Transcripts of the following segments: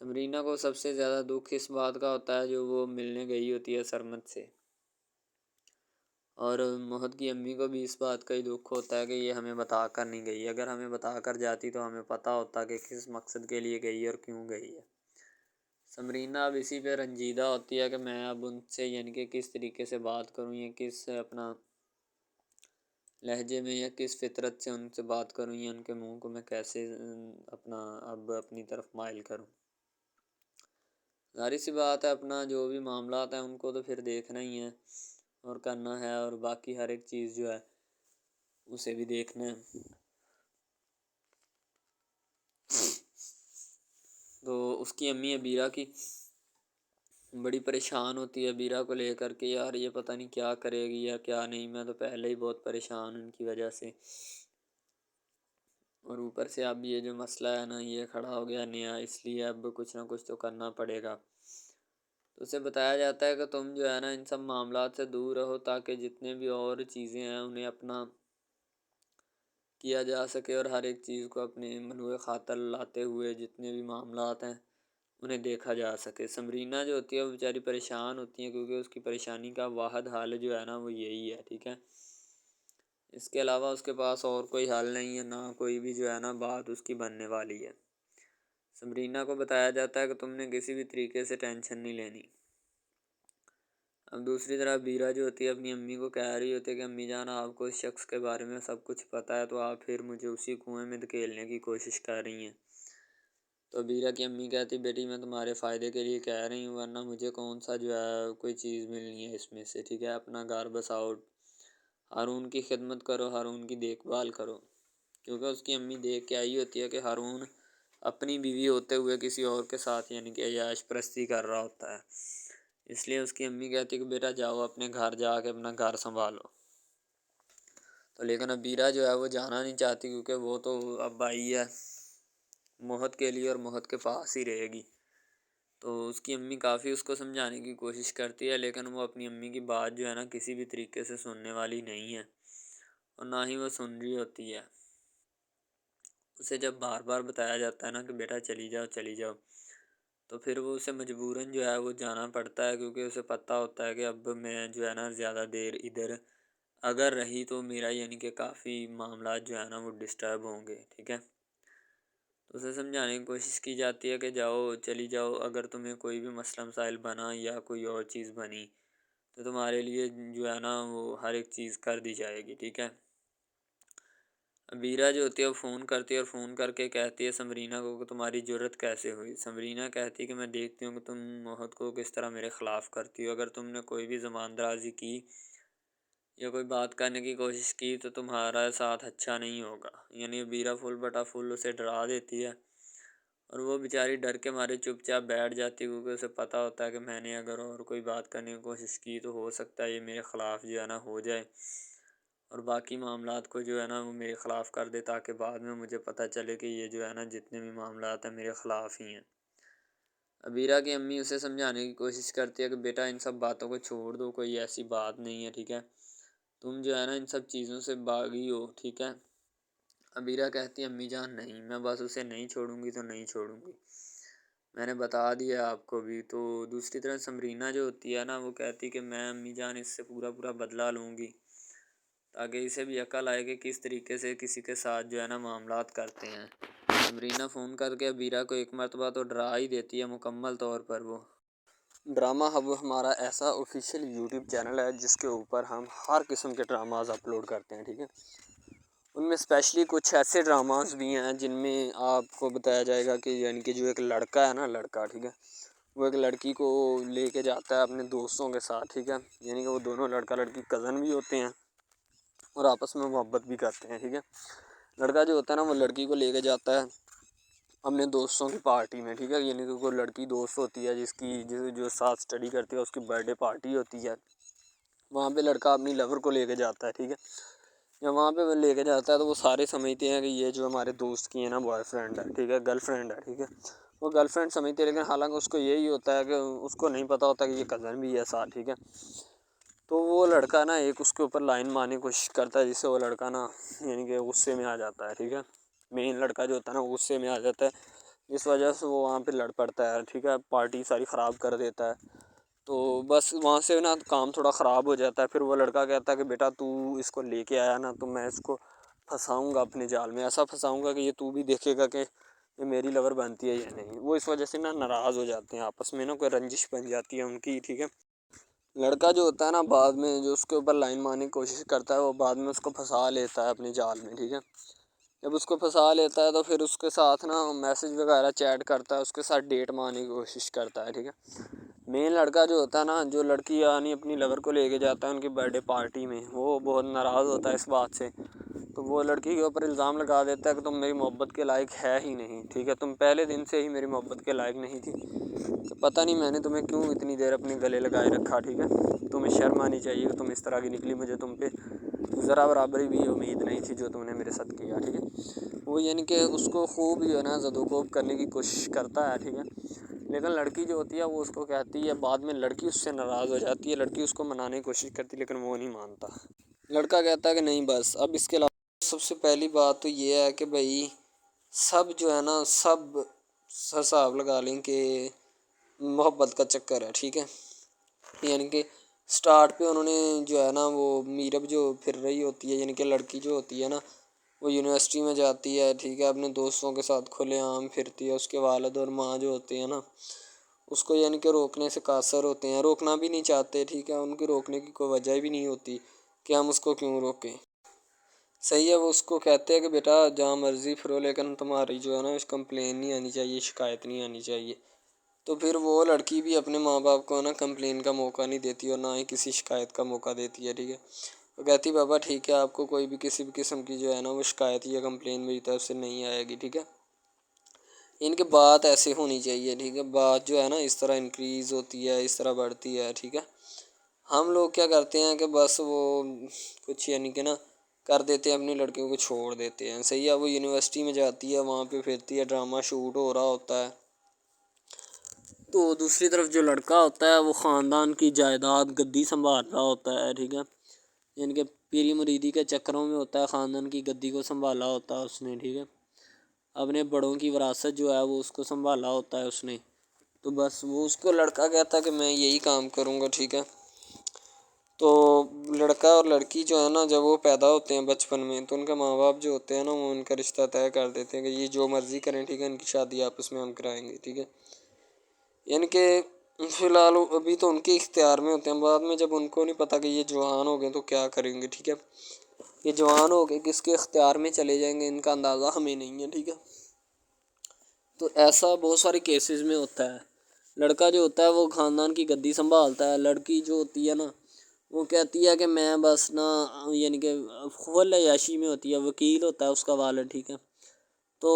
سمرینہ کو سب سے زیادہ دکھ اس بات کا ہوتا ہے جو وہ ملنے گئی ہوتی ہے سرمد سے، اور مہد کی امی کو بھی اس بات کا ہی دکھ ہوتا ہے کہ یہ ہمیں بتا کر نہیں گئی، اگر ہمیں بتا کر جاتی تو ہمیں پتہ ہوتا کہ کس مقصد کے لیے گئی اور کیوں گئی ہے۔ سمرینہ اب اسی پہ رنجیدہ ہوتی ہے کہ میں اب ان سے یعنی کہ کس طریقے سے بات کروں، یا کس اپنا لہجے میں یا کس فطرت سے ان سے بات کروں، یا ان کے منہ کو میں کیسے اپنا اب اپنی طرف مائل کروں۔ ظاہر سی بات ہے اپنا جو بھی معاملات ہیں ان کو تو پھر دیکھنا ہی ہے اور کرنا ہے، اور باقی ہر ایک چیز جو ہے اسے بھی دیکھنا ہے۔ تو اس کی امی عبیرہ کی بڑی پریشان ہوتی ہے عبیرہ کو لے کر کے، یار یہ پتہ نہیں کیا کرے گی یا کیا نہیں، میں تو پہلے ہی بہت پریشان ہوں ان کی وجہ سے، اور اوپر سے اب یہ جو مسئلہ ہے نا یہ کھڑا ہو گیا نیا، اس لیے اب کچھ نہ کچھ تو کرنا پڑے گا۔ تو اسے بتایا جاتا ہے کہ تم جو ہے نا ان سب معاملات سے دور رہو، تاکہ جتنے بھی اور چیزیں ہیں انہیں اپنا کیا جا سکے، اور ہر ایک چیز کو اپنے منوع خاطر لاتے ہوئے جتنے بھی معاملات ہیں انہیں دیکھا جا سکے۔ سمرینہ جو ہوتی ہے وہ بیچاری پریشان ہوتی ہیں، کیونکہ اس کی پریشانی کا واحد حل جو ہے نا وہ یہی ہے، ٹھیک ہے، اس کے علاوہ اس کے پاس اور کوئی حل نہیں ہے، نہ کوئی بھی جو ہے نا بات اس کی بننے والی ہے۔ سمرینہ کو بتایا جاتا ہے کہ تم نے کسی بھی طریقے سے ٹینشن نہیں لینی۔ اب دوسری طرف عبیرہ جو ہوتی ہے اپنی امی کو کہہ رہی ہوتی ہے کہ امی جان آپ کو اس شخص کے بارے میں سب کچھ پتہ ہے، تو آپ پھر مجھے اسی کنویں میں دھکیلنے کی کوشش کر رہی ہیں۔ تو عبیرہ کی امی کہتی بیٹی میں تمہارے فائدے کے لیے کہہ رہی ہوں، ورنہ مجھے کون سا جو ہے کوئی چیز ملنی ہے اس میں سے، ٹھیک ہے، اپنا گھر بساؤ، ہارون کی خدمت کرو، ہارون کی دیکھ بھال کرو، کیونکہ اس کی امی دیکھ کے آئی ہوتی ہے کہ ہارون اپنی بیوی ہوتے ہوئے کسی اور کے ساتھ یعنی کہ عیاش پرستی کر رہا ہوتا ہے، اس لیے اس کی امی کہتی کہ بیٹا جاؤ اپنے گھر جا کے اپنا گھر سنبھالو۔ تو لیکن عبیرہ جو ہے وہ جانا نہیں چاہتی، کیونکہ وہ تو اب آئی ہے مہد کے لیے اور مہد کے پاس ہی رہے گی۔ تو اس کی امی کافی اس کو سمجھانے کی کوشش کرتی ہے، لیکن وہ اپنی امی کی بات جو ہے نا کسی بھی طریقے سے سننے والی نہیں ہے، اور نہ ہی وہ سن رہی ہوتی ہے۔ اسے جب بار بار بتایا جاتا ہے نا کہ بیٹا چلی جاؤ چلی جاؤ، تو پھر وہ اسے مجبوراً جو ہے وہ جانا پڑتا ہے، کیونکہ اسے پتہ ہوتا ہے کہ اب میں جو ہے نا زیادہ دیر ادھر اگر رہی تو میرا یعنی کہ کافی معاملات جو ہے نا وہ ڈسٹرب ہوں گے، ٹھیک ہے۔ تو اسے سمجھانے کی کوشش کی جاتی ہے کہ جاؤ چلی جاؤ، اگر تمہیں کوئی بھی مسئلہ مسائل بنا یا کوئی اور چیز بنی تو تمہارے لیے جو ہے نا وہ ہر ایک چیز کر دی جائے گی، ٹھیک ہے۔ عبیرہ جو ہوتی ہے وہ فون کرتی ہے اور فون کر کے کہتی ہے سمرینہ کو کہ تمہاری جرت کیسے ہوئی۔ سمرینہ کہتی ہے کہ میں دیکھتی ہوں کہ تم مہد کو کس طرح میرے خلاف کرتی ہو، اگر تم نے کوئی بھی زبان درازی کی یا کوئی بات کرنے کی کوشش کی تو تمہارا ساتھ اچھا نہیں ہوگا۔ یعنی عبیرہ فل بٹا فل اسے ڈرا دیتی ہے، اور وہ بیچاری ڈر کے مارے چپ چاپ بیٹھ جاتی ہے، کیونکہ اسے پتہ ہوتا ہے کہ میں نے اگر اور کوئی بات کرنے کی کوشش کی تو ہو سکتا ہے یہ میرے خلاف جو ہے نا ہو جائے، اور باقی معاملات کو جو ہے نا وہ میرے خلاف کر دے، تاکہ بعد میں مجھے پتہ چلے کہ یہ جو ہے نا جتنے بھی معاملات ہیں میرے خلاف ہی ہیں۔ عبیرہ کی امی اسے سمجھانے کی کوشش کرتی ہے کہ بیٹا ان سب باتوں کو چھوڑ دو، کوئی ایسی بات نہیں ہے، ٹھیک ہے، تم جو ہے نا ان سب چیزوں سے باغی ہو، ٹھیک ہے۔ عبیرہ کہتی ہے امی جان نہیں، میں بس اسے نہیں چھوڑوں گی تو نہیں چھوڑوں گی، میں نے بتا دیا آپ کو بھی۔ تو دوسری طرف سمرینہ جو ہوتی ہے نا وہ کہتی کہ میں امی جان اس سے پورا بدلہ لوں گی، تاکہ اسے بھی عقل آئے کہ کس طریقے سے کسی کے ساتھ جو ہے نا معاملات کرتے ہیں۔ سمرینہ فون کر کے عبیرہ کو ایک مرتبہ تو ڈرا ہی دیتی ہے مکمل طور پر۔ وہ ڈرامہ ہب ہمارا ایسا آفیشیل یوٹیوب چینل ہے جس کے اوپر ہم ہر قسم کے ڈراماز اپلوڈ کرتے ہیں، ٹھیک ہے، ان میں اسپیشلی کچھ ایسے ڈراماز بھی ہیں جن میں آپ کو بتایا جائے گا کہ یعنی کہ جو ایک لڑکا ہے نا لڑکا، ٹھیک ہے، وہ ایک لڑکی کو لے کے جاتا ہے اپنے دوستوں کے ساتھ، ٹھیک ہے، یعنی کہ وہ دونوں لڑکا لڑکی کزن بھی ہوتے ہیں اور آپس میں محبت بھی کرتے ہیں، ٹھیک ہے۔ لڑکا جو ہوتا ہے نا وہ لڑکی کو لے کے جاتا ہے اپنے دوستوں کی پارٹی میں، ٹھیک ہے، یعنی کہ کوئی لڑکی دوست ہوتی ہے جو ساتھ اسٹڈی کرتی ہے، اس کی برتھ ڈے پارٹی ہوتی ہے، وہاں پہ لڑکا اپنی لور کو لے کے جاتا ہے، ٹھیک ہے۔ جب وہاں پہ وہ لے کے جاتا ہے تو وہ سارے سمجھتے ہیں کہ یہ جو ہمارے دوست کی ہے نا بوائے فرینڈ ہے، ٹھیک ہے، گرل فرینڈ ہے، ٹھیک ہے، وہ گرل فرینڈ سمجھتے ہیں، لیکن حالانکہ اس کو یہی ہوتا ہے کہ اس کو نہیں پتہ ہوتا کہ یہ کزن بھی ہے ساتھ، ٹھیک ہے۔ تو وہ لڑکا نا ایک اس کے اوپر لائن مارنے کی کوشش کرتا ہے، جس سے وہ لڑکا نا یعنی کہ غصے میں آ جاتا ہے، ٹھیک ہے، مین لڑکا جو ہوتا ہے نا وہ غصے میں آ جاتا ہے، اس وجہ سے وہ وہاں پہ لڑ پڑتا ہے، ٹھیک ہے، پارٹی ساری خراب کر دیتا ہے۔ تو بس وہاں سے نا کام تھوڑا خراب ہو جاتا ہے۔ پھر وہ لڑکا کہتا ہے کہ بیٹا تو اس کو لے کے آیا نا، تو میں اس کو پھنساؤں گا اپنے جال میں، ایسا پھنساؤں گا کہ یہ تو بھی دیکھے گا کہ یہ میری لور بنتی ہے یا نہیں۔ وہ اس وجہ سے نا ناراض ہو جاتے ہیں آپس میں، نا کوئی رنجش بن جاتی ہے ان کی، ٹھیک ہے۔ لڑکا جو ہوتا ہے نا بعد میں جو اس کے اوپر لائن مارنے کی کوشش کرتا ہے، وہ بعد میں اس کو پھنسا لیتا ہے اپنے جال میں، ٹھیک ہے۔ جب اس کو پھنسا لیتا ہے تو پھر اس کے ساتھ نا میسج وغیرہ چیٹ کرتا ہے، اس کے ساتھ ڈیٹ مارنے کی کوشش کرتا ہے، ٹھیک ہے۔ مین لڑکا جو ہوتا ہے نا، جو لڑکی یعنی اپنی لور کو لے کے جاتا ہے ان کی برتھ ڈے پارٹی میں، وہ بہت ناراض ہوتا ہے اس بات سے۔ تو وہ لڑکی کے اوپر الزام لگا دیتا ہے کہ تم میری محبت کے لائق ہے ہی نہیں، ٹھیک ہے، تم پہلے دن سے ہی میری محبت کے لائق نہیں تھی، تو پتہ نہیں میں نے تمہیں کیوں اتنی دیر اپنے گلے لگائے رکھا، ٹھیک ہے۔ تمہیں شرم آنی چاہیے کہ تم اس طرح کی نکلی، مجھے تم پہ ذرا برابری بھی امید نہیں تھی جو تم نے میرے ساتھ کیا، ٹھیک ہے۔ وہ یعنی کہ اس کو خوب جو ہے نا زد و کوب کرنے کی کوشش کرتا ہے، ٹھیک ہے۔ لیکن لڑکی جو ہوتی ہے وہ اس کو کہتی ہے، بعد میں لڑکی اس سے ناراض ہو جاتی ہے، لڑکی اس کو منانے کی کوشش کرتی ہے لیکن وہ نہیں مانتا۔ لڑکا کہتا ہے کہ نہیں بس اب اس کے علاوہ سب سے پہلی بات تو یہ ہے کہ بھائی سب جو ہے نا سب حساب لگا لیں کہ محبت کا چکر ہے، ٹھیک ہے۔ یعنی کہ سٹارٹ پہ انہوں نے جو ہے نا وہ میرب جو پھر رہی ہوتی ہے، یعنی کہ لڑکی جو ہوتی ہے نا وہ یونیورسٹی میں جاتی ہے، ٹھیک ہے، اپنے دوستوں کے ساتھ کھلے عام پھرتی ہے، اس کے والد اور ماں جو ہوتے ہیں نا اس کو یعنی کہ روکنے سے قاصر ہوتے ہیں، روکنا بھی نہیں چاہتے، ٹھیک ہے، ان کے روکنے کی کوئی وجہ بھی نہیں ہوتی کہ ہم اس کو کیوں روکیں، صحیح ہے۔ وہ اس کو کہتے ہیں کہ بیٹا جہاں مرضی پھرو لیکن تمہاری جو ہے نا اس کمپلین نہیں آنی چاہیے، شکایت نہیں آنی چاہیے۔ تو پھر وہ لڑکی بھی اپنے ماں باپ کو نا کمپلین کا موقع نہیں دیتی اور نہ ہی کسی شکایت کا موقع دیتی ہے، ٹھیک ہے۔ وہ کہتی بابا ٹھیک ہے، آپ کو کوئی بھی کسی بھی قسم کی جو ہے نا وہ شکایت یا کمپلین میری طرف سے نہیں آئے گی، ٹھیک ہے۔ ان کی بات ایسے ہونی چاہیے، ٹھیک ہے، بات جو ہے نا اس طرح انکریز ہوتی ہے، اس طرح بڑھتی ہے، ٹھیک ہے۔ ہم لوگ کیا کرتے ہیں کہ بس وہ کچھ یعنی کہ نا کر دیتے ہیں، اپنی لڑکیوں کو چھوڑ دیتے ہیں، صحیح ہے۔ وہ یونیورسٹی میں جاتی ہے، وہاں پہ پھرتی ہے، ڈرامہ شوٹ ہو رہا ہوتا ہے، تو دوسری طرف جو لڑکا ہوتا ہے وہ خاندان کی جائیداد گدی سنبھال رہا ہوتا ہے، ٹھیک ہے، یعنی کہ پیری مریدی کے چکروں میں ہوتا ہے، خاندان کی گدی کو سنبھالا ہوتا ہے اس نے، ٹھیک ہے، اپنے بڑوں کی وراثت جو ہے وہ اس کو سنبھالا ہوتا ہے اس نے۔ تو بس وہ اس کو لڑکا کہتا ہے کہ میں یہی کام کروں گا، ٹھیک ہے۔ تو لڑکا اور لڑکی جو ہے نا جب وہ پیدا ہوتے ہیں بچپن میں تو ان کے ماں باپ جو ہوتے ہیں نا وہ ان کا رشتہ طے کر دیتے ہیں کہ یہ جو مرضی کریں، ٹھیک ہے، ان کی شادی آپس میں ہم کرائیں گے، ٹھیک ہے۔ یعنی کہ فی الحال ابھی تو ان کے اختیار میں ہوتے ہیں، بعد میں جب ان کو نہیں پتہ کہ یہ جوان ہو گئے تو کیا کریں گے، ٹھیک ہے، یہ جوان ہو گئے کس کے اختیار میں چلے جائیں گے ان کا اندازہ ہمیں نہیں ہے، ٹھیک ہے۔ تو ایسا بہت سارے کیسز میں ہوتا ہے۔ لڑکا جو ہوتا ہے وہ خاندان کی گدی سنبھالتا ہے، لڑکی جو ہوتی ہے نا وہ کہتی ہے کہ میں بس نا یعنی کہ فل عیاشی میں ہوتی ہے، وکیل ہوتا ہے اس کا والد، ٹھیک ہے۔ تو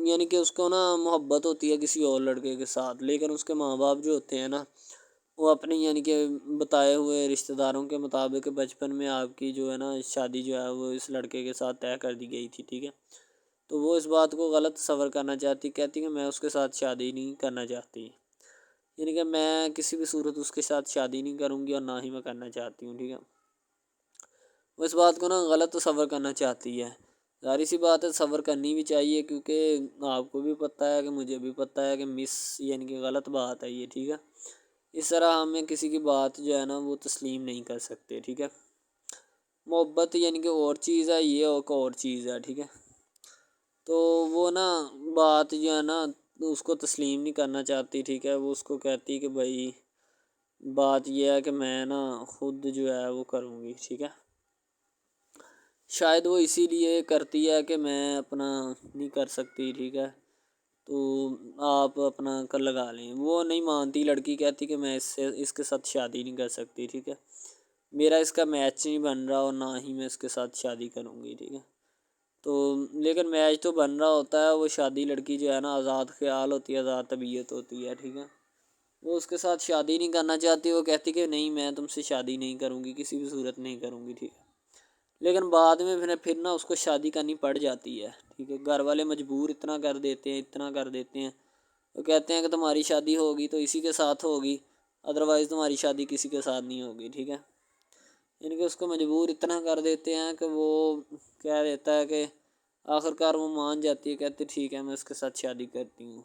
یعنی کہ اس کو نا محبت ہوتی ہے کسی اور لڑکے کے ساتھ، لیکن اس کے ماں باپ جو ہوتے ہیں نا وہ اپنی یعنی کہ بتائے ہوئے رشتہ داروں کے مطابق بچپن میں آپ کی جو ہے نا شادی جو ہے وہ اس لڑکے کے ساتھ طے کر دی گئی تھی، ٹھیک ہے۔ تو وہ اس بات کو غلط تصور کرنا چاہتی، کہتی کہ میں اس کے ساتھ شادی نہیں کرنا چاہتی، یعنی کہ میں کسی بھی صورت اس کے ساتھ شادی نہیں کروں گی اور نہ ہی میں کرنا چاہتی ہوں، ٹھیک ہے۔ وہ اس بات کو نا غلط تصور کرنا چاہتی ہے، ظاہر سی بات ہے تصور کرنی بھی چاہیے کیونکہ آپ کو بھی پتہ ہے کہ مجھے بھی پتہ ہے کہ یعنی کہ غلط بات ہے یہ، ٹھیک ہے۔ اس طرح ہمیں کسی کی بات جو ہے نا وہ تسلیم نہیں کر سکتے، ٹھیک ہے۔ محبت یعنی کہ اور چیز ہے، یہ اور چیز ہے، ٹھیک ہے۔ تو وہ نا بات جو ہے نا اس کو تسلیم نہیں کرنا چاہتی، ٹھیک ہے، وہ اس کو کہتی کہ بھائی بات یہ ہے کہ میں نا خود جو ہے وہ کروں گی، ٹھیک ہے۔ شاید وہ اسی لیے کرتی ہے کہ میں اپنا نہیں کر سکتی، ٹھیک ہے، تو آپ اپنا کر لگا لیں، وہ نہیں مانتی، لڑکی کہتی کہ میں اس کے ساتھ شادی نہیں کر سکتی، ٹھیک ہے، میرا اس کا میچ نہیں بن رہا اور نہ ہی میں اس کے ساتھ شادی کروں گی، ٹھیک ہے۔ تو لیکن میچ تو بن رہا ہوتا ہے، وہ شادی لڑکی جو ہے نا آزاد خیال ہوتی ہے، آزاد طبیعت ہوتی ہے، ٹھیک ہے، وہ اس کے ساتھ شادی نہیں کرنا چاہتی، وہ کہتی کہ نہیں میں تم سے شادی نہیں کروں گی، کسی بھی صورت نہیں کروں گی، ٹھیک ہے۔ لیکن بعد میں پھر نا اس کو شادی کرنی پڑ جاتی ہے، ٹھیک ہے، گھر والے مجبور اتنا کر دیتے ہیں، وہ کہتے ہیں کہ تمہاری شادی ہوگی تو اسی کے ساتھ ہوگی، ادروائز تمہاری شادی کسی کے ساتھ نہیں ہوگی، ٹھیک ہے۔ یعنی کہ اس کو مجبور اتنا کر دیتے ہیں کہ وہ کہہ دیتا ہے کہ آخر کار وہ مان جاتی ہے، کہتے ٹھیک ہے میں اس کے ساتھ شادی کرتی ہوں۔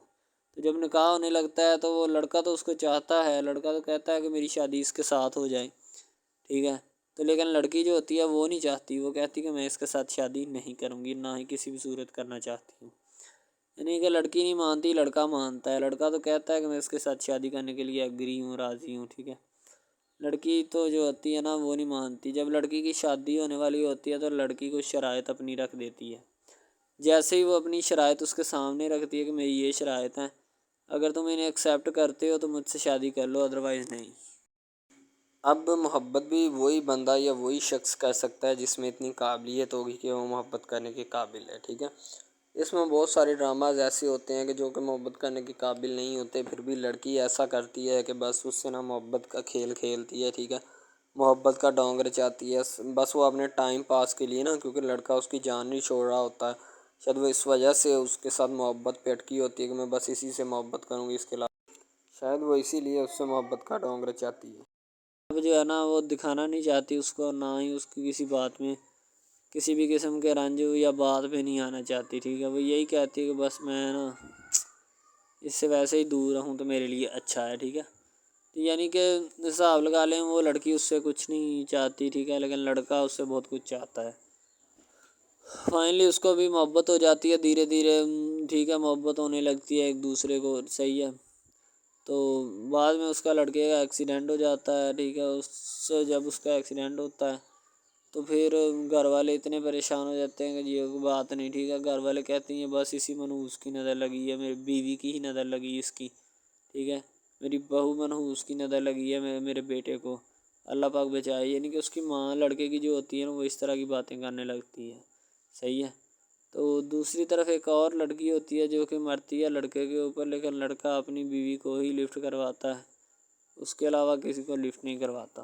تو جب نکاح ہونے لگتا ہے تو وہ لڑکا تو اس کو چاہتا ہے، لڑکا تو کہتا ہے کہ میری شادی اس کے ساتھ ہو جائے، ٹھیک ہے، تو لیکن لڑکی جو ہوتی ہے وہ نہیں چاہتی، وہ کہتی کہ میں اس کے ساتھ شادی نہیں کروں گی، نہ ہی کسی بھی صورت کرنا چاہتی ہوں۔ یعنی کہ لڑکی نہیں مانتی، لڑکا مانتا ہے، لڑکا تو کہتا ہے کہ میں اس کے ساتھ شادی کرنے کے لیے ایگری ہوں، راضی ہوں، ٹھیک ہے۔ لڑکی تو جو ہوتی ہے نا وہ نہیں مانتی، جب لڑکی کی شادی ہونے والی ہوتی ہے تو لڑکی کو شرائط اپنی رکھ دیتی ہے، جیسے ہی وہ اپنی شرائط اس کے سامنے رکھتی ہے کہ میری یہ شرائط ہیں، اگر تم انہیں ایکسیپٹ کرتے ہو تو مجھ سے شادی کر لو، ادروائز نہیں۔ اب محبت بھی وہی بندہ یا وہی شخص کر سکتا ہے جس میں اتنی قابلیت ہوگی کہ وہ محبت کرنے کے قابل ہے، ٹھیک ہے۔ اس میں بہت سارے ڈراماز ایسے ہوتے ہیں کہ جو کہ محبت کرنے کے قابل نہیں ہوتے، پھر بھی لڑکی ایسا کرتی ہے کہ بس اس سے نا محبت کا کھیل کھیلتی ہے، ٹھیک ہے، محبت کا ڈونگ رچاتی ہے، بس وہ اپنے ٹائم پاس کے لیے نا، کیونکہ لڑکا اس کی جان نہیں چھوڑ رہا ہوتا ہے، شاید وہ اس وجہ سے اس کے ساتھ محبت پہ اٹکی ہوتی ہے کہ میں بس اسی سے محبت کروں گی، اس کے علاوہ شاید وہ اسی لیے اس سے محبت کا ڈونگ رچاتی ہے۔ اب جو ہے نا وہ دکھانا نہیں چاہتی اس کو، نہ ہی اس کی کسی بات میں کسی بھی قسم کے رنج یا بات پہ نہیں آنا چاہتی، ٹھیک ہے، وہ یہی کہتی ہے کہ بس میں نا اس سے ویسے ہی دور رہوں تو میرے لیے اچھا ہے، ٹھیک ہے۔ یعنی کہ حساب لگا لیں وہ لڑکی اس سے کچھ نہیں چاہتی، ٹھیک ہے، لیکن لڑکا اس سے بہت کچھ چاہتا ہے۔ فائنلی اس کو بھی محبت ہو جاتی ہے دھیرے دھیرے، ٹھیک ہے، محبت ہونے لگتی ہے ایک دوسرے کو، صحیح ہے۔ تو بعد میں اس کا لڑکے کا ایکسیڈنٹ ہو جاتا ہے، ٹھیک ہے، جب اس کا ایکسیڈنٹ ہوتا ہے تو پھر گھر والے اتنے پریشان ہو جاتے ہیں کہ یہ بات نہیں، ٹھیک ہے، گھر والے کہتے ہیں بس اسی منحوس کی نظر لگی ہے، میری بیوی کی ہی نظر لگی اس کی، ٹھیک ہے، میری بہو منحوس کی نظر لگی ہے میرے بیٹے کو، اللہ پاک بچائے۔ یعنی کہ اس کی ماں لڑکے کی جو ہوتی ہے نا وہ اس طرح کی باتیں کرنے لگتی ہے، صحیح ہے۔ تو دوسری طرف ایک اور لڑکی ہوتی ہے جو کہ مرتی ہے لڑکے کے اوپر، لیکن لڑکا اپنی بیوی کو ہی لفٹ کرواتا ہے، اس کے علاوہ کسی کو لفٹ نہیں کرواتا۔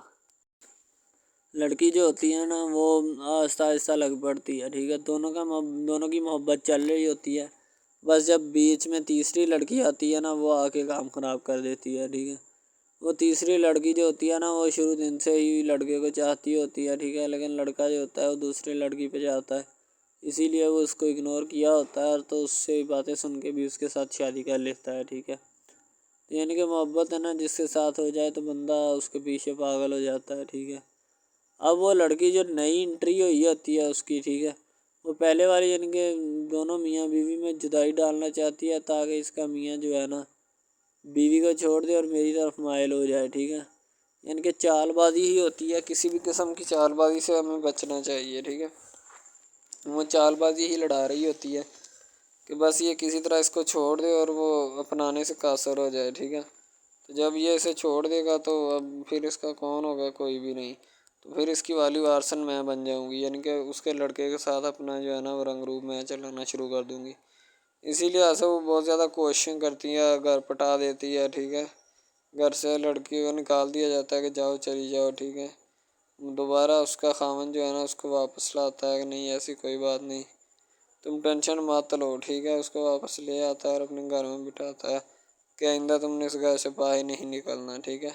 لڑکی جو ہوتی ہے نا وہ آہستہ آہستہ لگ پڑتی ہے، ٹھیک ہے، دونوں کی محبت چل رہی ہوتی ہے، بس جب بیچ میں تیسری لڑکی آتی ہے نا وہ آ کے کام خراب کر دیتی ہے، ٹھیک ہے۔ وہ تیسری لڑکی جو ہوتی ہے نا وہ شروع دن سے ہی لڑکے کو چاہتی ہوتی ہے، ٹھیک ہے، لیکن لڑکا جو ہوتا ہے وہ دوسری لڑکی پہ جاتا ہے، اسی لیے وہ اس کو اگنور کیا ہوتا ہے، اور تو اس سے باتیں سن کے بھی اس کے ساتھ شادی کر لیتا ہے، ٹھیک ہے۔ یعنی کہ محبت ہے نا جس کے ساتھ ہو جائے تو بندہ اس کے پیچھے پاگل ہو جاتا ہے، ٹھیک ہے۔ اب وہ لڑکی جو نئی انٹری ہوئی ہوتی ہے اس کی، ٹھیک ہے، وہ پہلے والی یعنی کہ دونوں میاں بیوی میں جدائی ڈالنا چاہتی ہے تاکہ اس کا میاں جو ہے نا بیوی کو چھوڑ دے اور میری طرف مائل ہو جائے، ٹھیک ہے۔ یعنی کہ چال بازی ہی ہوتی ہے، کسی بھی قسم کی چال بازی سے ہمیں بچنا چاہیے، ٹھیک ہے۔ وہ چال بازی ہی لڑا رہی ہوتی ہے کہ بس یہ کسی طرح اس کو چھوڑ دے اور وہ اپنانے سے قاصر ہو جائے، ٹھیک ہے۔ تو جب یہ اسے چھوڑ دے گا تو اب پھر اس کا کون ہوگا، کوئی بھی نہیں، تو پھر اس کی والی وارثن میں بن جاؤں گی، یعنی کہ اس کے لڑکے کے ساتھ اپنا جو ہے نا وہ رنگ روپ میں چلانا شروع کر دوں گی۔ اسی لیے ایسا وہ بہت زیادہ کوششیں کرتی ہے، گھر پٹا دیتی ہے، ٹھیک ہے، گھر سے لڑکی کو نکال دیا جاتا ہے کہ جاؤ چلی جاؤ، ٹھیک ہے۔ دوبارہ اس کا خاوند جو ہے نا اس کو واپس لاتا ہے کہ نہیں ایسی کوئی بات نہیں، تم ٹینشن مت لو، ٹھیک ہے، اس کو واپس لے آتا ہے اور اپنے گھر میں بٹھاتا ہے کہ آئندہ تم نے اس گھر سے باہر نہیں نکلنا، ٹھیک ہے۔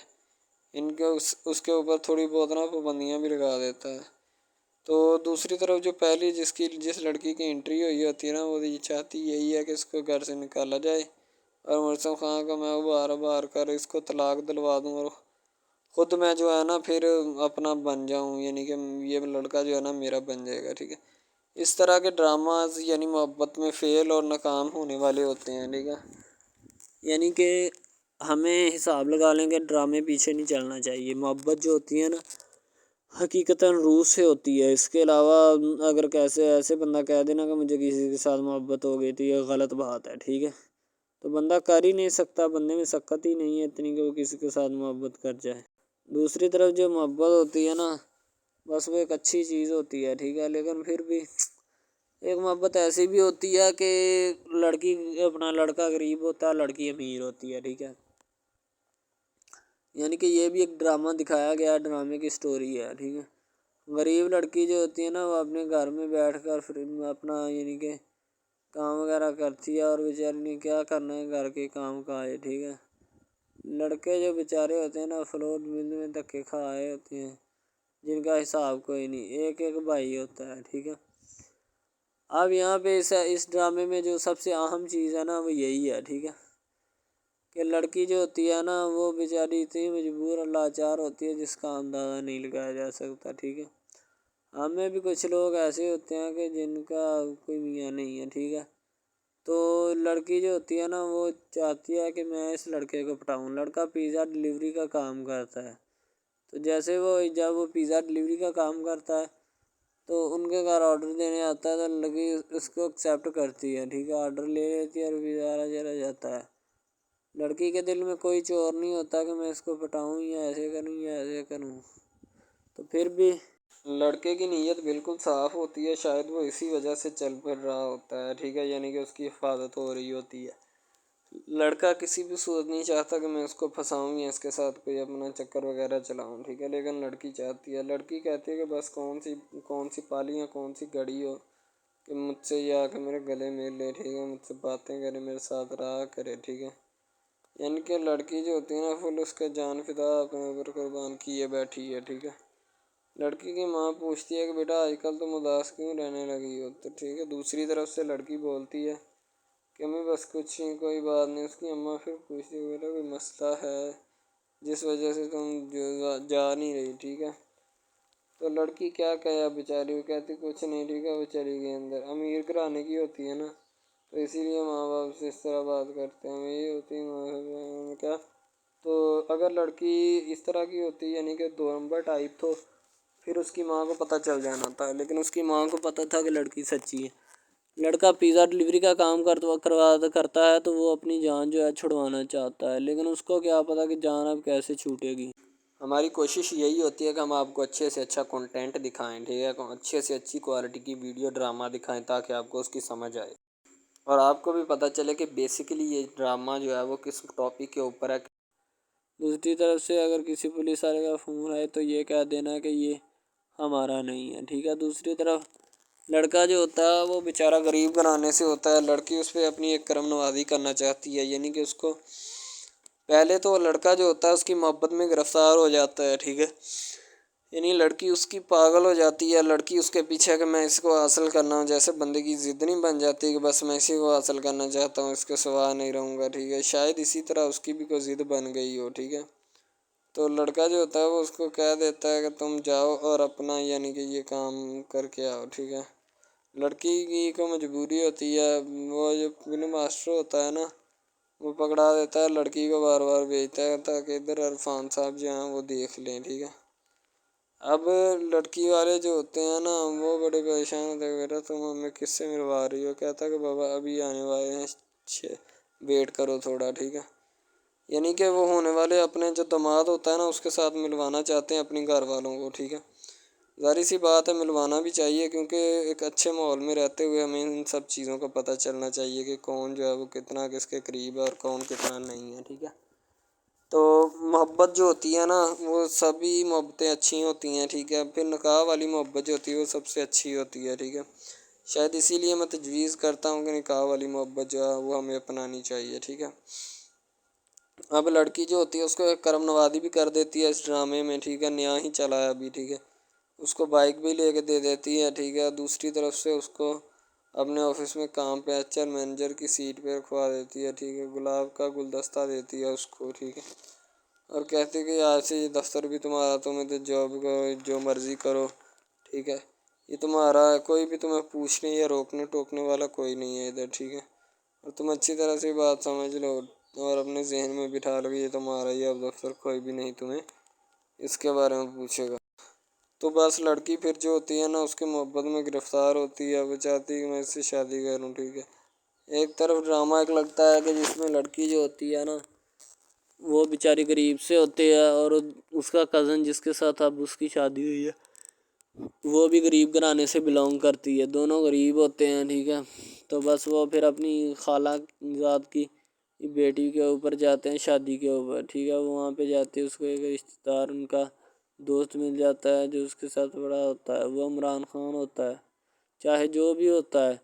ان کے اس کے اوپر تھوڑی بہت نا پابندیاں بھی لگا دیتا ہے۔ تو دوسری طرف جو پہلی جس لڑکی کی انٹری ہوئی ہوتی ہے نا وہ یہ چاہتی یہی ہے کہ اس کو گھر سے نکالا جائے اور مرسم خان کو میں بار کر اس کو طلاق دلوا دوں اور خود میں جو ہے نا پھر اپنا بن جاؤں، یعنی کہ یہ لڑکا جو ہے نا میرا بن جائے گا، ٹھیک ہے۔ اس طرح کے ڈراماز یعنی محبت میں فیل اور ناکام ہونے والے ہوتے ہیں، ٹھیک ہے۔ یعنی کہ ہمیں حساب لگا لیں کہ ڈرامے پیچھے نہیں چلنا چاہیے، محبت جو ہوتی ہے نا حقیقتاً روح سے ہوتی ہے، اس کے علاوہ اگر کیسے ایسے بندہ کہہ دینا کہ مجھے کسی کے ساتھ محبت ہو گئی تو یہ غلط بات ہے، ٹھیک ہے۔ تو بندہ کر ہی نہیں سکتا، بندے میں سکت ہی نہیں ہے اتنی کہ وہ کسی کے ساتھ محبت کر جائے۔ دوسری طرف جو محبت ہوتی ہے نا بس وہ ایک اچھی چیز ہوتی ہے، ٹھیک ہے، لیکن پھر بھی ایک محبت ایسی بھی ہوتی ہے کہ لڑکا غریب ہوتا ہے، لڑکی امیر ہوتی ہے، ٹھیک ہے۔ یعنی کہ یہ بھی ایک ڈرامہ دکھایا گیا، ڈرامے کی سٹوری ہے، ٹھیک ہے۔ غریب لڑکی جو ہوتی ہے نا وہ اپنے گھر میں بیٹھ کر پھر اپنا یعنی کہ کام وغیرہ کرتی ہے اور بیچاری نے کیا کرنا ہے گھر کے کام کا ہے، ٹھیک ہے۔ لڑکے جو بیچارے ہوتے ہیں نا فلوٹ مل میں دھکے کھائے ہوتے ہیں جن کا حساب کوئی نہیں، ایک بھائی ہوتا ہے، ٹھیک ہے۔ اب یہاں پہ اس ڈرامے میں جو سب سے اہم چیز ہے نا وہ یہی ہے، ٹھیک ہے، کہ لڑکی جو ہوتی ہے نا وہ بیچاری اتنی مجبور اور لاچار ہوتی ہے جس کا اندازہ نہیں لگایا جا سکتا، ٹھیک ہے۔ ہمیں بھی کچھ لوگ ایسے ہوتے ہیں کہ جن کا کوئی میاں نہیں ہے، ٹھیک ہے۔ تو لڑکی جو ہوتی ہے نا وہ چاہتی ہے کہ میں اس لڑکے کو پٹاؤں۔ لڑکا پیزا ڈلیوری کا کام کرتا ہے، تو جیسے جب وہ پیزا ڈلیوری کا کام کرتا ہے تو ان کے گھر آرڈر دینے آتا ہے تو لڑکی اس کو ایکسیپٹ کرتی ہے، ٹھیک ہے، آرڈر لے لیتی ہے اور پیزا چلا جاتا ہے۔ لڑکی کے دل میں کوئی چور نہیں ہوتا کہ میں اس کو پٹاؤں یا ایسے کروں یا ایسے کروں۔ تو پھر بھی لڑکے کی نیت بالکل صاف ہوتی ہے، شاید وہ اسی وجہ سے چل پھر رہا ہوتا ہے، ٹھیک ہے، یعنی کہ اس کی حفاظت ہو رہی ہوتی ہے۔ لڑکا کسی بھی صورت نہیں چاہتا کہ میں اس کو پھنساؤں یا اس کے ساتھ کوئی اپنا چکر وغیرہ چلاؤں، ٹھیک ہے، لیکن لڑکی چاہتی ہے، لڑکی کہتی ہے کہ بس کون سی پالی یا کون سی گھڑی ہو کہ مجھ سے یہ آ کے میرے گلے مل لے، ٹھیک ہے، مجھ سے باتیں کرے، میرے ساتھ رہا کرے، ٹھیک ہے۔ یعنی کہ لڑکی جو ہوتی ہے نا فل اس کا جان فدا اپنے اوپر قربان کیے بیٹھی ہے، ٹھیک ہے۔ لڑکی کی ماں پوچھتی ہے کہ بیٹا آج کل تم اداس کیوں رہنے لگی ہو، تو ٹھیک ہے، دوسری طرف سے لڑکی بولتی ہے کہ میں بس کچھ نہیں، کوئی بات نہیں۔ اس کی اماں پھر پوچھتی ہے بیٹا کوئی مسئلہ ہے جس وجہ سے تم جا نہیں رہی، ٹھیک ہے۔ تو لڑکی کیا کہے بیچاری، وہ کہتی کچھ نہیں، ٹھیک ہے، وہ چلی گئی اندر۔ امیر گھرانے کی ہوتی ہے نا تو اسی لیے ماں باپ سے اس طرح بات کرتے ہیں، یہی ہوتی ہے کیا۔ تو اگر لڑکی اس طرح کی ہوتی یعنی کہ دو نمبر ٹائپ تو پھر اس کی ماں کو پتہ چل جانا تھا، لیکن اس کی ماں کو پتہ تھا کہ لڑکی سچی ہے۔ لڑکا پیزا ڈلیوری کا کام کرتا ہے تو وہ اپنی جان جو ہے چھڑوانا چاہتا ہے، لیکن اس کو کیا پتہ کہ جان اب کیسے چھوٹے گی۔ ہماری کوشش یہی ہوتی ہے کہ ہم آپ کو اچھے سے اچھا کنٹینٹ دکھائیں، ٹھیک ہے، اچھے سے اچھی کوالٹی کی ویڈیو ڈرامہ دکھائیں تاکہ آپ کو اس کی سمجھ آئے اور آپ کو بھی پتہ چلے کہ بیسیکلی یہ ڈرامہ جو ہے وہ کس ٹاپک کے اوپر ہے۔ دوسری طرف سے اگر کسی پولیس والے کا فون آئے تو یہ کہہ دینا کہ یہ ہمارا نہیں ہے، ٹھیک ہے۔ دوسری طرف لڑکا جو ہوتا ہے وہ بیچارہ غریب گھرانے سے ہوتا ہے، لڑکی اس پہ اپنی ایک کرم نوازی کرنا چاہتی ہے، یعنی کہ اس کو پہلے تو لڑکا جو ہوتا ہے اس کی محبت میں گرفتار ہو جاتا ہے، ٹھیک ہے، یعنی لڑکی اس کی پاگل ہو جاتی ہے، لڑکی اس کے پیچھے کہ میں اس کو حاصل کرنا ہوں، جیسے بندے کی ضد نہیں بن جاتی کہ بس میں اسی کو حاصل کرنا چاہتا ہوں، اس کے سوا نہیں رہوں گا، ٹھیک ہے، شاید اسی طرح اس کی بھی کوئی ضد بن گئی ہو، ٹھیک ہے۔ تو لڑکا جو ہوتا ہے وہ اس کو کہہ دیتا ہے کہ تم جاؤ اور اپنا یعنی کہ یہ کام کر کے آؤ، ٹھیک ہے۔ لڑکی کی کو مجبوری ہوتی ہے، وہ جو فلم ماسٹر ہوتا ہے نا وہ پکڑا دیتا ہے، لڑکی کو بار بار بھیجتا ہے تاکہ ادھر عرفان صاحب جو ہیں وہ دیکھ لیں، ٹھیک ہے۔ اب لڑکی والے جو ہوتے ہیں نا وہ بڑے پریشان ہوتے ہیں، بیٹا تم ہمیں کس سے ملوا رہی ہو، کہتا ہے کہ بابا ابھی آنے والے ہیں، ویٹ کرو تھوڑا، ٹھیک ہے۔ یعنی کہ وہ ہونے والے اپنے جو داماد ہوتا ہے نا اس کے ساتھ ملوانا چاہتے ہیں اپنی گھر والوں کو، ٹھیک ہے۔ ظاہر سی بات ہے ملوانا بھی چاہیے کیونکہ ایک اچھے ماحول میں رہتے ہوئے ہمیں ان سب چیزوں کا پتہ چلنا چاہیے کہ کون جو ہے وہ کتنا کس کے قریب ہے اور کون کتنا نہیں ہے، ٹھیک ہے۔ تو محبت جو ہوتی ہے نا وہ سبھی محبتیں اچھی ہوتی ہیں، ٹھیک ہے، پھر نکاح والی محبت جو ہوتی ہے وہ سب سے اچھی ہوتی ہے، ٹھیک ہے۔ شاید اسی لیے میں تجویز کرتا ہوں کہ نکاح والی محبت جو ہے وہ ہمیں اپنانی چاہیے، ٹھیک ہے۔ اب لڑکی جو ہوتی ہے اس کو ایک کرم نوازی بھی کر دیتی ہے اس ڈرامے میں، ٹھیک ہے، نیا ہی چلا ہے ابھی، ٹھیک ہے، اس کو بائک بھی لے کے دے دیتی ہے، ٹھیک ہے۔ دوسری طرف سے اس کو اپنے آفس میں کام پہ ایچ آر مینیجر کی سیٹ پہ رکھوا دیتی ہے، ٹھیک ہے، گلاب کا گلدستہ دیتی ہے اس کو، ٹھیک ہے، اور کہتی ہے کہ آج سے یہ دفتر بھی تمہارا، تم ادھر جاب کرو جو مرضی کرو، ٹھیک ہے، یہ تمہارا ہے، کوئی بھی تمہیں پوچھنے یا روکنے ٹوکنے والا کوئی نہیں ہے ادھر، ٹھیک ہے، اور تم اچھی طرح سے بات سمجھ لو اور اپنے ذہن میں بٹھا لو کہ یہ تمہارا ہی اب دفتر، کوئی بھی نہیں تمہیں اس کے بارے میں پوچھے گا۔ تو بس لڑکی پھر جو ہوتی ہے نا اس کے محبت میں گرفتار ہوتی ہے، وہ چاہتی ہے کہ میں اس سے شادی کروں، ٹھیک ہے۔ ایک طرف ڈرامہ ایک لگتا ہے کہ جس میں لڑکی جو ہوتی ہے نا وہ بیچاری غریب سے ہوتی ہے اور اس کا کزن جس کے ساتھ اب اس کی شادی ہوئی ہے وہ بھی غریب گھرانے سے بلانگ کرتی ہے، دونوں غریب ہوتے ہیں، ٹھیک ہے۔ تو بس وہ پھر اپنی خالہ ذات کی بیٹی کے اوپر جاتے ہیں شادی کے اوپر، ٹھیک ہے، وہ وہاں پہ جاتے ہیں، اس کو ایک رشتہ دار ان کا دوست مل جاتا ہے جو اس کے ساتھ بڑا ہوتا ہے، وہ عمران خان ہوتا ہے، چاہے جو بھی ہوتا ہے،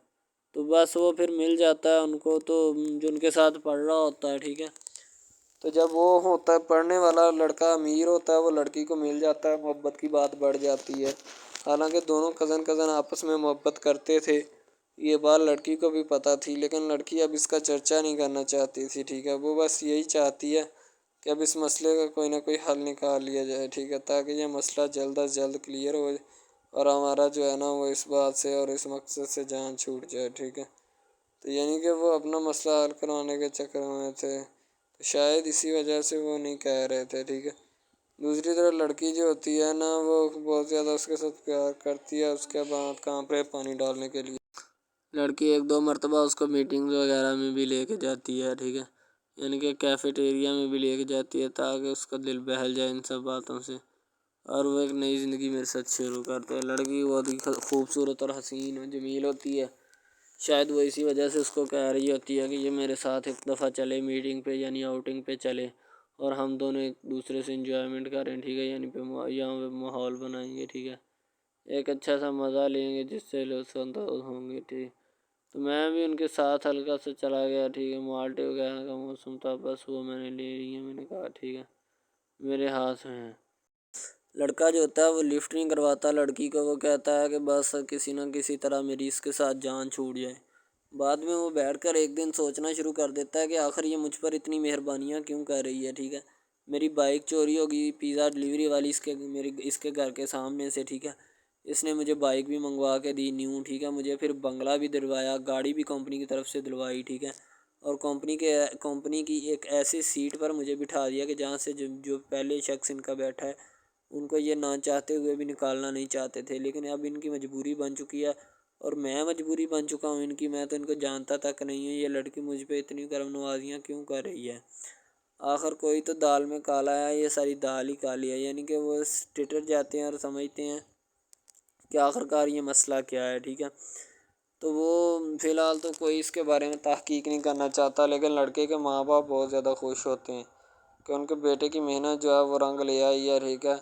تو بس وہ پھر مل جاتا ہے ان کو، تو جو ان کے ساتھ پڑھ رہا ہوتا ہے، ٹھیک ہے۔ تو جب وہ ہوتا ہے پڑھنے والا لڑکا امیر ہوتا ہے وہ لڑکی کو مل جاتا ہے، محبت کی بات بڑھ جاتی ہے، حالانکہ دونوں کزن آپس میں محبت کرتے تھے یہ بات لڑکی کو بھی پتہ تھی، لیکن لڑکی اب اس کا چرچا نہیں کرنا چاہتی تھی، ٹھیک ہے۔ وہ بس یہی چاہتی ہے کہ اب اس مسئلے کا کوئی نہ کوئی حل نکال لیا جائے، ٹھیک ہے، تاکہ یہ مسئلہ جلد از جلد کلیئر ہو اور ہمارا جو ہے نا وہ اس بات سے اور اس مقصد سے جان چھوٹ جائے، ٹھیک ہے۔ تو یعنی کہ وہ اپنا مسئلہ حل کروانے کے چکر میں تھے، تو شاید اسی وجہ سے وہ نہیں کہہ رہے تھے، ٹھیک ہے۔ دوسری طرف لڑکی جو ہوتی ہے نا وہ بہت زیادہ اس کے ساتھ پیار کرتی ہے، اس کے بعد کہاں پہ پانی ڈالنے کے لیے لڑکی 1-2 مرتبہ اس کو میٹنگز وغیرہ میں بھی لے کے جاتی ہے، ٹھیک ہے، یعنی کہ کیفیٹیریا میں بھی لے کے جاتی ہے تاکہ اس کا دل بہل جائے ان سب باتوں سے، اور وہ ایک نئی زندگی میرے ساتھ شروع کرتے ہیں۔ لڑکی بہت ہی خوبصورت اور حسین اور جمیل ہوتی ہے، شاید وہ اسی وجہ سے اس کو کہہ رہی ہوتی ہے کہ یہ میرے ساتھ ایک دفعہ چلے میٹنگ پہ، یعنی آؤٹنگ پہ چلے، اور ہم دونوں ایک دوسرے سے انجوائمنٹ کریں، ٹھیک ہے، یعنی یہاں پہ ماحول بنائیں گے، ٹھیک ہے، ایک اچھا سا مزہ لیں گے جس سے لطف اندوز ہوں گے، ٹھیک۔ تو میں بھی ان کے ساتھ ہلکا سے چلا گیا، ٹھیک ہے، مالٹے وغیرہ کا موسم تھا، بس وہ میں نے لے لی ہے، میں نے کہا ٹھیک ہے میرے ہاتھ میں ہے۔ لڑکا جو ہوتا ہے وہ لفٹ نہیں کرواتا لڑکی کو، وہ کہتا ہے کہ بس کسی نہ کسی طرح میری اس کے ساتھ جان چھوٹ جائے۔ بعد میں وہ بیٹھ کر ایک دن سوچنا شروع کر دیتا ہے کہ آخر یہ مجھ پر اتنی مہربانیاں کیوں کر رہی ہے، ٹھیک ہے، میری بائک چوری ہوگی، پیزا ڈلیوری والی اس کے گھر کے سامنے سے، ٹھیک ہے، اس نے مجھے بائک بھی منگوا کے دی نیو، ٹھیک ہے، مجھے پھر بنگلہ بھی دلوایا، گاڑی بھی کمپنی کی طرف سے دلوائی، ٹھیک ہے، اور کمپنی کی ایک ایسی سیٹ پر مجھے بٹھا دیا کہ جہاں سے جو پہلے شخص ان کا بیٹھا ہے ان کو یہ نہ چاہتے ہوئے بھی نکالنا نہیں چاہتے تھے، لیکن اب ان کی مجبوری بن چکی ہے اور میں مجبوری بن چکا ہوں ان کی، میں تو ان کو جانتا تک نہیں ہوں، یہ لڑکی مجھ پہ اتنی کرم نوازیاں کیوں کر رہی ہے۔ آخر کوئی تو دال میں کالا ہے، یہ ساری دال ہی کالی ہے، یعنی کہ وہ ٹٹر جاتے ہیں اور سمجھتے ہیں کہ آخر کار یہ مسئلہ کیا ہے، ٹھیک ہے۔ تو وہ فی الحال تو کوئی اس کے بارے میں تحقیق نہیں کرنا چاہتا، لیکن لڑکے کے ماں باپ بہت زیادہ خوش ہوتے ہیں کہ ان کے بیٹے کی محنت جو ہے وہ رنگ لے آئی ہے، ٹھیک ہے،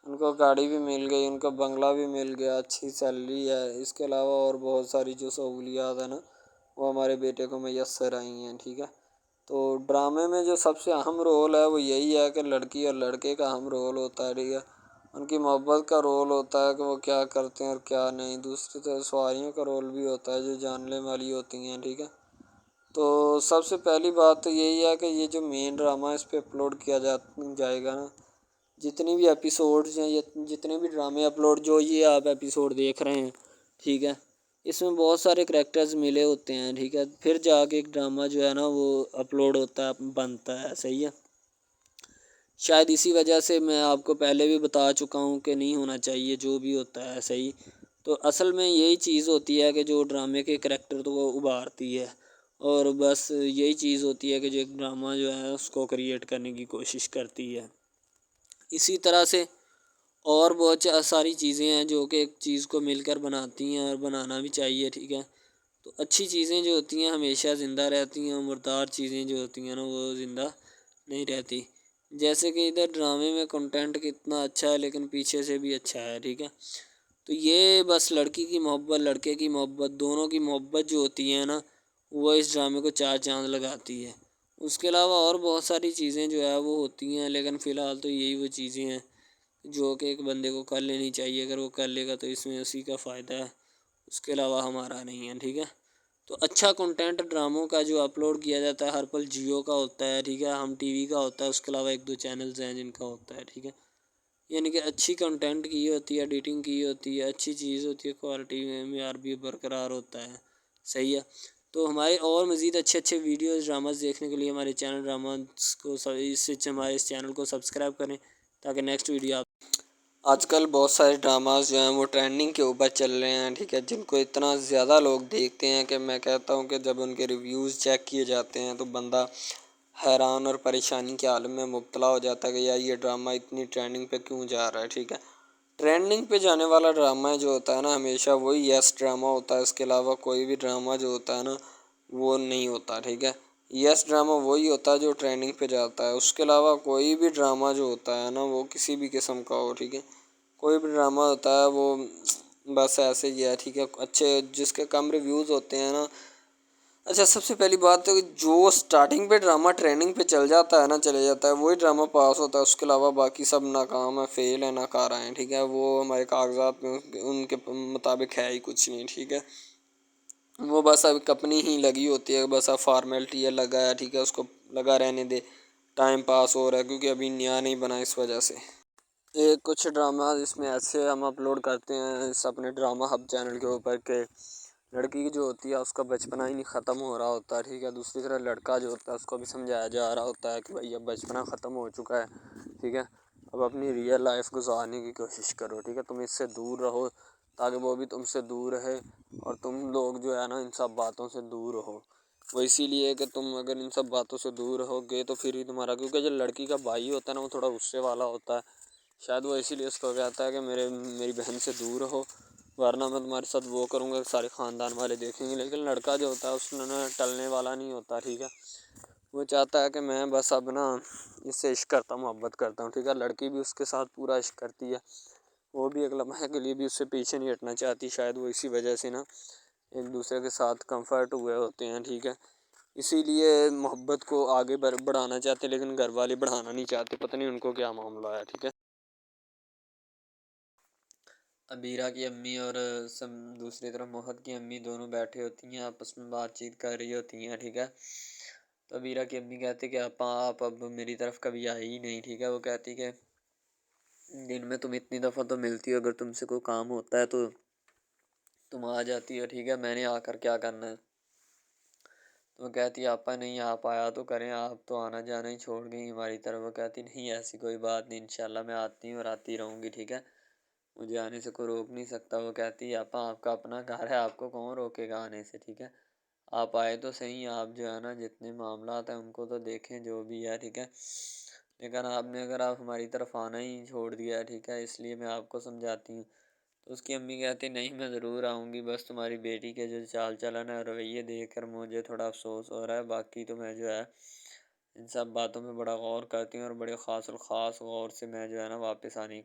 ان کو گاڑی بھی مل گئی، ان کو بنگلہ بھی مل گیا، اچھی سیلری ہے، اس کے علاوہ اور بہت ساری جو سہولیات ہیں نا وہ ہمارے بیٹے کو میسر آئی ہیں، ٹھیک ہے۔ تو ڈرامے میں جو سب سے اہم رول ہے وہ یہی ہے کہ لڑکی اور لڑکے کا اہم رول ہوتا ہے، ٹھیک ہے، ان کی محبت کا رول ہوتا ہے کہ وہ کیا کرتے ہیں اور کیا نہیں، دوسری طرف سواریوں کا رول بھی ہوتا ہے جو جاننے والی ہوتی ہیں، ٹھیک ہے۔ تو سب سے پہلی بات تو یہی ہے کہ یہ جو مین ڈرامہ ہے اس پہ اپلوڈ کیا جائے گا نا، جتنی بھی ایپیسوڈز ہیں یا جتنے بھی ڈرامے اپلوڈ جو یہ آپ ایپیسوڈ دیکھ رہے ہیں، ٹھیک ہے، اس میں بہت سارے کریکٹرز ملے ہوتے ہیں، ٹھیک ہے، پھر جا کے ایک ڈرامہ جو ہے نا وہ اپلوڈ ہوتا ہے، بنتا ہے، صحیح ہے۔ شاید اسی وجہ سے میں آپ کو پہلے بھی بتا چکا ہوں کہ نہیں ہونا چاہیے جو بھی ہوتا ہے، صحیح۔ تو اصل میں یہی چیز ہوتی ہے کہ جو ڈرامے کے کریکٹر تو وہ ابھارتی ہے، اور بس یہی چیز ہوتی ہے کہ جو ایک ڈرامہ جو ہے اس کو کریٹ کرنے کی کوشش کرتی ہے۔ اسی طرح سے اور بہت ساری چیزیں ہیں جو کہ ایک چیز کو مل کر بناتی ہیں اور بنانا بھی چاہیے، ٹھیک ہے۔ تو اچھی چیزیں جو ہوتی ہیں ہمیشہ زندہ رہتی ہیں، مردار چیزیں جو ہوتی ہیں نا وہ زندہ نہیں رہتی، جیسے کہ ادھر ڈرامے میں کنٹینٹ کتنا اچھا ہے لیکن پیچھے سے بھی اچھا ہے، ٹھیک ہے۔ تو یہ بس لڑکی کی محبت لڑکے کی محبت دونوں کی محبت جو ہوتی ہے نا وہ اس ڈرامے کو 4 چاند لگاتی ہے۔ اس کے علاوہ اور بہت ساری چیزیں جو ہے وہ ہوتی ہیں، لیکن فی الحال تو یہی وہ چیزیں ہیں جو کہ ایک بندے کو کر لینی چاہیے، اگر وہ کر لے گا تو اس میں اسی کا فائدہ ہے، اس کے علاوہ ہمارا نہیں ہے، ٹھیک ہے۔ تو اچھا کنٹینٹ ڈراموں کا جو اپلوڈ کیا جاتا ہے ہر پل جیو کا ہوتا ہے، ٹھیک ہے، ہم ٹی وی کا ہوتا ہے، اس کے علاوہ 1-2 چینلز ہیں جن کا ہوتا ہے، ٹھیک ہے، یعنی کہ اچھی کنٹینٹ کی ہوتی ہے، ایڈیٹنگ کی ہوتی ہے، اچھی چیز ہوتی ہے، کوالٹی میں معیار بھی برقرار ہوتا ہے، صحیح ہے۔ تو ہمارے اور مزید اچھے ویڈیوز ڈراماز دیکھنے کے لیے ہمارے چینل ڈراماز کو ہمارے اس چینل کو سبسکرائب کریں تاکہ نیکسٹ ویڈیو آپ آج کل بہت سارے ڈراماز جو ہیں وہ ٹرینڈنگ کے اوپر چل رہے ہیں، ٹھیک ہے، جن کو اتنا زیادہ لوگ دیکھتے ہیں کہ میں کہتا ہوں کہ جب ان کے ریویوز چیک کیے جاتے ہیں تو بندہ حیران اور پریشانی کے عالم میں مبتلا ہو جاتا ہے کہ یار یہ ڈرامہ اتنی ٹرینڈنگ پہ کیوں جا رہا ہے، ٹھیک ہے۔ ٹرینڈنگ پہ جانے والا ڈرامہ جو ہوتا ہے نا ہمیشہ وہی یس ڈرامہ ہوتا ہے، اس کے علاوہ کوئی بھی ڈرامہ جو ہوتا ہے نا وہ نہیں ہوتا، ٹھیک ہے۔ یس ڈرامہ وہی ہوتا ہے جو ٹرینڈنگ پہ جاتا ہے، اس کے علاوہ کوئی بھی ڈرامہ جو ہوتا ہے نا وہ کسی بھی قسم کا ہو، ٹھیک ہے، کوئی بھی ڈرامہ ہوتا ہے وہ بس ایسے ہی ہے، ٹھیک ہے، اچھے جس کے کم ریویوز ہوتے ہیں نا۔ اچھا، سب سے پہلی بات تو جو سٹارٹنگ پہ ڈرامہ ٹریننگ پہ چل جاتا ہے نا چلے جاتا ہے وہی ڈرامہ پاس ہوتا ہے، اس کے علاوہ باقی سب ناکام ہے، فیل ہے، ناکارہ ہیں، ٹھیک ہے، وہ ہمارے کاغذات میں ان کے مطابق ہے ہی کچھ نہیں، ٹھیک ہے۔ وہ بس اب اپنی ہی لگی ہوتی ہے، بس اب فارمیلٹی ہے، لگا ہے ٹھیک ہے، اس کو لگا رہنے دے، ٹائم پاس ہو رہا ہے کیونکہ ابھی نیا نہیں بنا اس وجہ سے۔ ایک کچھ ڈرامہ اس میں ایسے ہم اپلوڈ کرتے ہیں اس اپنے ڈرامہ ہب چینل کے اوپر کہ لڑکی جو ہوتی ہے اس کا بچپنا ہی نہیں ختم ہو رہا ہوتا ہے، ٹھیک ہے، دوسری طرح لڑکا جو ہوتا ہے اس کو بھی سمجھایا جا رہا ہوتا ہے کہ بھائی اب بچپنا ختم ہو چکا ہے، ٹھیک ہے، اب اپنی ریئل لائف گزارنے کی کوشش کرو، ٹھیک ہے، تم اس سے دور رہو تاکہ وہ بھی تم سے دور رہے اور تم لوگ جو ہے نا ان سب باتوں سے دور رہو۔ وہ اسی لیے کہ تم اگر ان سب باتوں سے دور رہو گے تو پھر ہی تمہارا، کیونکہ جو لڑکی کا بھائی ہوتا ہے نا وہ تھوڑا غصے والا ہوتا ہے، شاید وہ اسی لیے اس کو کہتا ہے کہ میری بہن سے دور رہو ورنہ میں تمہارے ساتھ وہ کروں گا، سارے خاندان والے دیکھیں گے۔ لیکن لڑکا جو ہوتا ہے اس میں ٹلنے والا نہیں ہوتا، ٹھیک ہے، وہ چاہتا ہے کہ میں بس اب نا اس سے عشق کرتا ہوں، محبت کرتا ہوں، ٹھیک ہے، لڑکی بھی اس کے ساتھ پورا عشق کرتی ہے، وہ بھی ایک لمحے کے لیے بھی اس سے پیچھے نہیں ہٹنا چاہتی، شاید وہ اسی وجہ سے نا ایک دوسرے کے ساتھ کمفرٹ ہوئے ہوتے ہیں، ٹھیک ہے، اسی لیے محبت کو آگے بڑھانا چاہتے لیکن گھر والے بڑھانا نہیں چاہتے، پتہ نہیں ان کو کیا معاملہ ہے، ٹھیک ہے۔ عبیرہ کی امی اور دوسری طرف موہت کی امی دونوں بیٹھے ہوتی ہیں، آپس میں بات چیت کر رہی ہوتی ہیں، ٹھیک ہے، تو عبیرہ کی امی کہتے کہ آپ اب میری طرف کبھی آئی ہی نہیں، ٹھیک ہے، وہ کہتی کہ دن میں تم اتنی دفعہ تو ملتی ہو، اگر تم سے کوئی کام ہوتا ہے تو تم آ جاتی ہو، ٹھیک ہے، میں نے آ کر کیا کرنا ہے؟ تو وہ کہتی آپا نہیں، آپ آیا تو کریں، آپ تو آنا جانا ہی چھوڑ گئی ہماری طرف۔ وہ کہتی نہیں ایسی کوئی بات نہیں، انشاءاللہ میں آتی ہوں اور آتی رہوں گی، ٹھیک ہے، مجھے آنے سے کوئی روک نہیں سکتا۔ وہ کہتی آپا آپ کا اپنا گھر ہے، آپ کو کون روکے گا آنے سے، ٹھیک ہے، آپ آئے تو صحیح، آپ جو ہے نا جتنے معاملات ہیں ان کو تو دیکھیں جو بھی ہے، ٹھیک ہے، لیکن آپ ہماری طرف آنا ہی چھوڑ دیا ہے، ٹھیک ہے، اس لیے میں آپ کو سمجھاتی ہوں۔ تو اس کی امی کہتی نہیں میں ضرور آؤں گی، بس تمہاری بیٹی کے جو چال چلن ہے رویے دیکھ کر مجھے تھوڑا افسوس ہو رہا ہے، باقی تو میں جو ہے ان سب باتوں میں بڑا غور کرتی ہوں اور بڑے خاص الخاص غور سے میں جو ہے نا واپس آنے